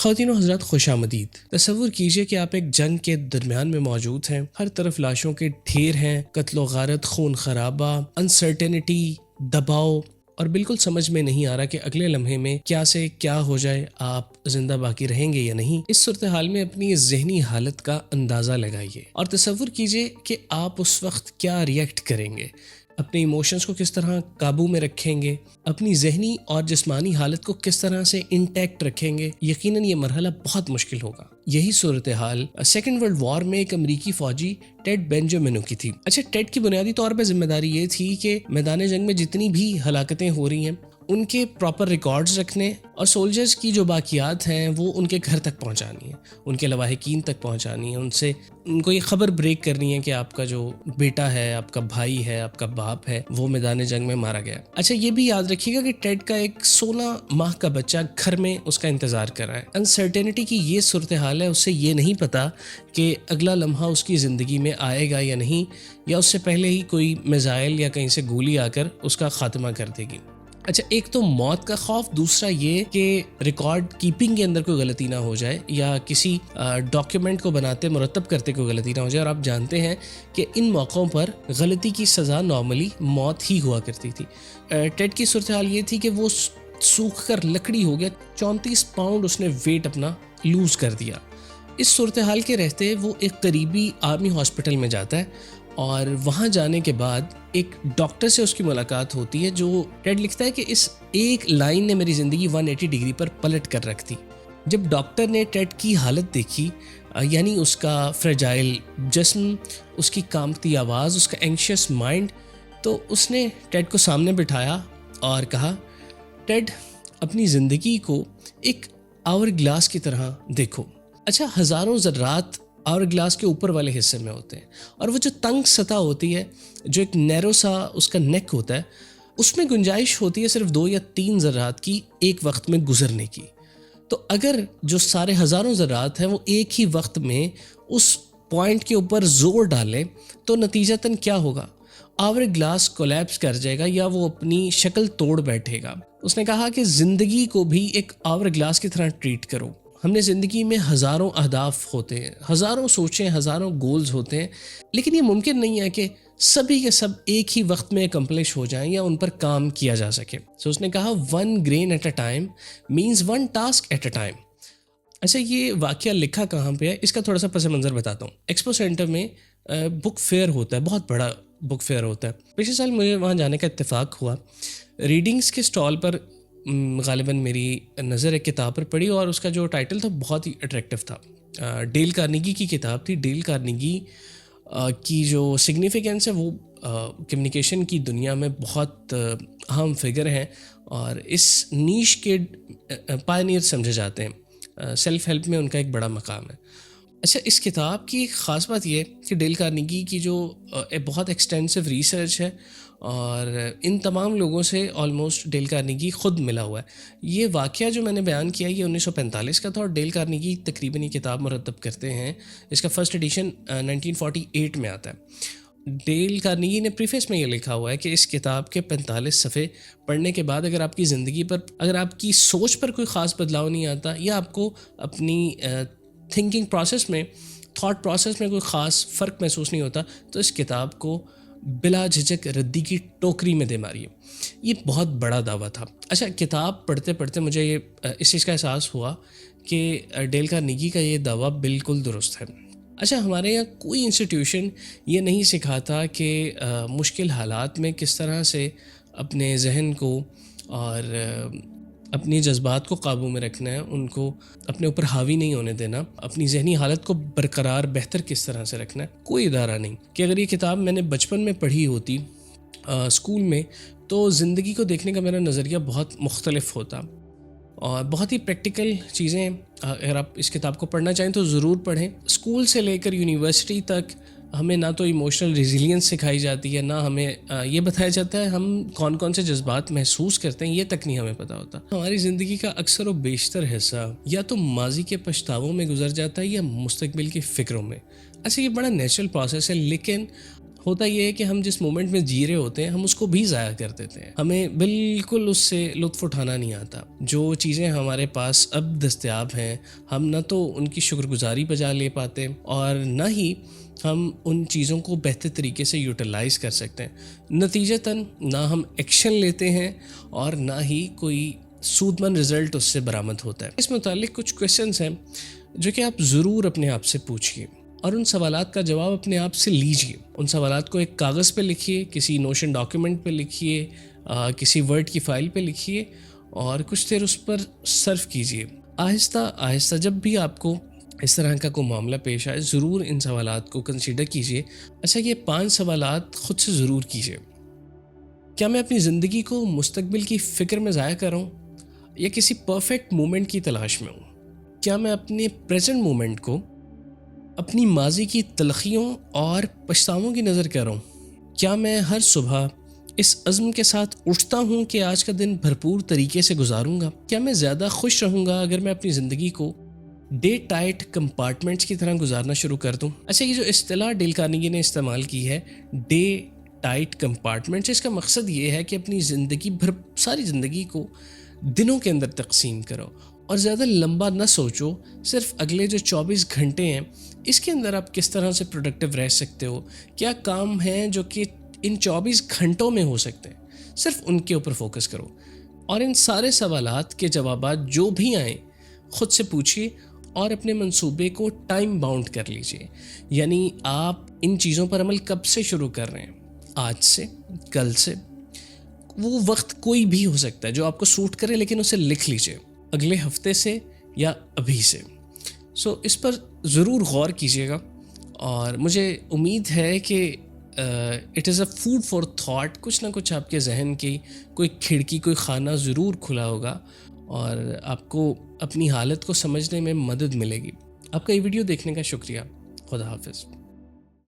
خواتین و حضرات خوش آمدید۔ تصور کیجئے کہ آپ ایک جنگ کے درمیان میں موجود ہیں، ہر طرف لاشوں کے ڈھیر ہیں، قتل و غارت، خون خرابہ، انسرٹینٹی، دباؤ، اور بالکل سمجھ میں نہیں آ رہا کہ اگلے لمحے میں کیا سے کیا ہو جائے، آپ زندہ باقی رہیں گے یا نہیں۔ اس صورتحال میں اپنی ذہنی حالت کا اندازہ لگائیے اور تصور کیجئے کہ آپ اس وقت کیا ریئیکٹ کریں گے، اپنے ایموشنز کو کس طرح قابو میں رکھیں گے، اپنی ذہنی اور جسمانی حالت کو کس طرح سے انٹیکٹ رکھیں گے۔ یقیناً یہ مرحلہ بہت مشکل ہوگا۔ یہی صورتحال سیکنڈ ورلڈ وار میں ایک امریکی فوجی ٹیڈ بینجامنو کی تھی۔ ٹیڈ کی بنیادی طور پہ ذمہ داری یہ تھی کہ میدان جنگ میں جتنی بھی ہلاکتیں ہو رہی ہیں ان کے پراپر ریکارڈز رکھنے اور سولجرز کی جو باقیات ہیں وہ ان کے گھر تک پہنچانی ہیں، ان کے لواحقین تک پہنچانی ہے، ان کو یہ خبر بریک کرنی ہے کہ آپ کا جو بیٹا ہے، آپ کا بھائی ہے، آپ کا باپ ہے، وہ میدان جنگ میں مارا گیا۔ یہ بھی یاد رکھیے گا کہ ٹیڈ کا ایک 16 ماہ کا بچہ گھر میں اس کا انتظار کر رہا ہے۔ انسرٹینٹی کی یہ صورتحال ہے، اسے یہ نہیں پتا کہ اگلا لمحہ اس کی زندگی میں آئے گا یا نہیں، یا اس سے پہلے ہی کوئی میزائل یا کہیں سے گولی آ کر اس کا خاتمہ کر دے گی۔ ایک تو موت کا خوف، دوسرا یہ کہ ریکارڈ کیپنگ کے اندر کوئی غلطی نہ ہو جائے یا کسی ڈاکیومنٹ کو بناتے مرتب کرتے کوئی غلطی نہ ہو جائے۔ اور آپ جانتے ہیں کہ ان موقعوں پر غلطی کی سزا نارملی موت ہی ہوا کرتی تھی۔ ٹیڈ کی صورتحال یہ تھی کہ وہ سوکھ کر لکڑی ہو گیا، 34 پاؤنڈ اس نے ویٹ اپنا لوز کر دیا۔ اس صورتحال کے رہتے وہ ایک قریبی آرمی ہاسپٹل میں جاتا ہے اور وہاں جانے کے بعد ایک ڈاکٹر سے اس کی ملاقات ہوتی ہے، جو ٹیڈ لکھتا ہے کہ اس ایک لائن نے میری زندگی 180 ڈگری پر پلٹ کر رکھ دی۔ جب ڈاکٹر نے ٹیڈ کی حالت دیکھی، یعنی اس کا فریجائل جسم، اس کی کانپتی آواز، اس کا اینکشیس مائنڈ، تو اس نے ٹیڈ کو سامنے بٹھایا اور کہا، ٹیڈ، اپنی زندگی کو ایک آور گلاس کی طرح دیکھو۔ ہزاروں ذرات آور گلاس کے اوپر والے حصے میں ہوتے ہیں، اور وہ جو تنگ سطح ہوتی ہے، جو ایک نیرو سا اس کا نیک ہوتا ہے، اس میں گنجائش ہوتی ہے صرف 2 یا 3 ذرات کی ایک وقت میں گزرنے کی۔ تو اگر جو سارے ہزاروں ذرات ہیں وہ ایک ہی وقت میں اس پوائنٹ کے اوپر زور ڈالیں تو نتیجتاً کیا ہوگا؟ آور گلاس کولیپس کر جائے گا یا وہ اپنی شکل توڑ بیٹھے گا۔ اس نے کہا کہ زندگی کو بھی ایک آور گلاس کی طرح ٹریٹ کرو۔ ہم نے زندگی میں ہزاروں اہداف ہوتے ہیں، ہزاروں سوچیں، ہزاروں گولز ہوتے ہیں، لیکن یہ ممکن نہیں ہے کہ سبھی کے سب ایک ہی وقت میں اکمپلش ہو جائیں یا ان پر کام کیا جا سکے۔ اس نے کہا 1 grain at a time means 1 task at a time۔ یہ واقعہ لکھا کہاں پہ ہے، اس کا تھوڑا سا پس منظر بتاتا ہوں۔ ایکسپو سینٹر میں بک فیئر ہوتا ہے، بہت بڑا بک فیئر ہوتا ہے۔ پچھلے سال مجھے وہاں جانے کا اتفاق ہوا۔ ریڈنگز کے سٹال پر غالباً میری نظر ایک کتاب پر پڑی اور اس کا جو ٹائٹل تھا بہت ہی اٹریکٹیو تھا۔ ڈیل کارنیگی کی کتاب تھی۔ ڈیل کارنیگی کی جو سگنیفیکنس ہے وہ کمیونیکیشن کی دنیا میں بہت اہم فگر ہیں اور اس نیش کے پائنیئر سمجھے جاتے ہیں۔ سیلف ہیلپ میں ان کا ایک بڑا مقام ہے۔ اس کتاب کی خاص بات یہ کہ ڈیل کارنیگی کی جو بہت ایکسٹینسو ریسرچ ہے اور ان تمام لوگوں سے آلموسٹ ڈیل کارنیگی خود ملا ہوا ہے۔ یہ واقعہ جو میں نے بیان کیا یہ 1945 کا تھا اور ڈیل کارنیگی تقریباً یہ کتاب مرتب کرتے ہیں۔ اس کا فرسٹ ایڈیشن 1948 میں آتا ہے۔ ڈیل کارنیگی نے پریفیس میں یہ لکھا ہوا ہے کہ اس کتاب کے 45 صفحے پڑھنے کے بعد اگر آپ کی زندگی پر، اگر آپ کی سوچ پر کوئی خاص بدلاؤ نہیں آتا یا آپ کو اپنی تھنکنگ پروسیس میں، تھاٹ پروسیس میں کوئی خاص فرق محسوس نہیں ہوتا تو اس کتاب کو بلا جھجک ردی کی ٹوکری میں دے ماریے۔ یہ بہت بڑا دعویٰ تھا۔ کتاب پڑھتے پڑھتے مجھے یہ اس چیز کا احساس ہوا کہ ڈیل کارنیگی کا یہ دعویٰ بالکل درست ہے۔ ہمارے یہاں کوئی انسٹیٹیوشن یہ نہیں سکھاتا کہ مشکل حالات میں کس طرح سے اپنے ذہن کو اور اپنی جذبات کو قابو میں رکھنا ہے، ان کو اپنے اوپر حاوی نہیں ہونے دینا، اپنی ذہنی حالت کو برقرار بہتر کس طرح سے رکھنا ہے۔ کوئی ادارہ نہیں کہ اگر یہ کتاب میں نے بچپن میں پڑھی ہوتی اسکول میں تو زندگی کو دیکھنے کا میرا نظریہ بہت مختلف ہوتا اور بہت ہی پریکٹیکل چیزیں۔ اگر آپ اس کتاب کو پڑھنا چاہیں تو ضرور پڑھیں۔ اسکول سے لے کر یونیورسٹی تک ہمیں نہ تو ایموشنل ریزیلینس سکھائی جاتی ہے، نہ ہمیں یہ بتایا جاتا ہے ہم کون کون سے جذبات محسوس کرتے ہیں، یہ تک نہیں ہمیں پتہ ہوتا۔ ہماری زندگی کا اکثر و بیشتر حصہ یا تو ماضی کے پچھتاووں میں گزر جاتا ہے یا مستقبل کی فکروں میں۔ یہ بڑا نیچرل پروسیس ہے، لیکن ہوتا یہ ہے کہ ہم جس مومنٹ میں جی رہے ہوتے ہیں ہم اس کو بھی ضائع کر دیتے ہیں، ہمیں بالکل اس سے لطف اٹھانا نہیں آتا۔ جو چیزیں ہمارے پاس اب دستیاب ہیں ہم نہ تو ان کی شکر گزاری بجا لے پاتے اور نہ ہی ہم ان چیزوں کو بہتر طریقے سے یوٹیلائز کر سکتے ہیں۔ نتیجتاً نہ ہم ایکشن لیتے ہیں اور نہ ہی کوئی سود مند رزلٹ اس سے برآمد ہوتا ہے۔ اس متعلق کچھ کویشچنز ہیں جو کہ آپ ضرور اپنے آپ سے پوچھیے اور ان سوالات کا جواب اپنے آپ سے لیجیے۔ ان سوالات کو ایک کاغذ پہ لکھیے، کسی نوشن ڈاکیومنٹ پہ لکھیے، کسی ورڈ کی فائل پہ لکھیے اور کچھ دیر اس پر صرف کیجیے۔ آہستہ آہستہ جب بھی آپ کو اس طرح کا کوئی معاملہ پیش آئے ضرور ان سوالات کو کنسیڈر کیجیے۔ اچھا، یہ 5 سوالات خود سے ضرور کیجیے۔ کیا میں اپنی زندگی کو مستقبل کی فکر میں ضائع کر رہا ہوں یا کسی پرفیکٹ مومنٹ کی تلاش میں ہوں؟ کیا میں اپنے پریزنٹ مومنٹ کو اپنی ماضی کی تلخیوں اور پچھتاووں کی نظر کر رہا ہوں؟ کیا میں ہر صبح اس عزم کے ساتھ اٹھتا ہوں کہ آج کا دن بھرپور طریقے سے گزاروں گا؟ کیا میں زیادہ خوش رہوں گا اگر میں اپنی زندگی کو ڈے ٹائٹ کمپارٹمنٹس کی طرح گزارنا شروع کر دوں؟ اچھا، یہ جو اصطلاح ڈیل کارنیگی نے استعمال کی ہے ڈے ٹائٹ کمپارٹمنٹس، اس کا مقصد یہ ہے کہ اپنی ساری زندگی کو دنوں کے اندر تقسیم کرو اور زیادہ لمبا نہ سوچو، صرف اگلے جو 24 گھنٹے ہیں اس کے اندر آپ کس طرح سے پروڈکٹیو رہ سکتے ہو، کیا کام ہیں جو کہ ان 24 گھنٹوں میں ہو سکتے ہیں، صرف ان کے اوپر فوکس کرو اور ان سارے سوالات کے جوابات جو بھی آئیں خود سے پوچھیے اور اپنے منصوبے کو ٹائم باؤنڈ کر لیجئے۔ یعنی آپ ان چیزوں پر عمل کب سے شروع کر رہے ہیں؟ آج سے، کل سے، وہ وقت کوئی بھی ہو سکتا ہے جو آپ کو سوٹ کرے، لیکن اسے لکھ لیجئے، اگلے ہفتے سے یا ابھی سے۔ اس پر ضرور غور کیجیے گا اور مجھے امید ہے کہ it is a food for thought, کچھ نہ کچھ آپ کے ذہن کی کوئی کھڑکی، کوئی خانہ ضرور کھلا ہوگا اور آپ کو اپنی حالت کو سمجھنے میں مدد ملے گی۔ آپ کا یہ ویڈیو دیکھنے کا شکریہ۔ خدا حافظ۔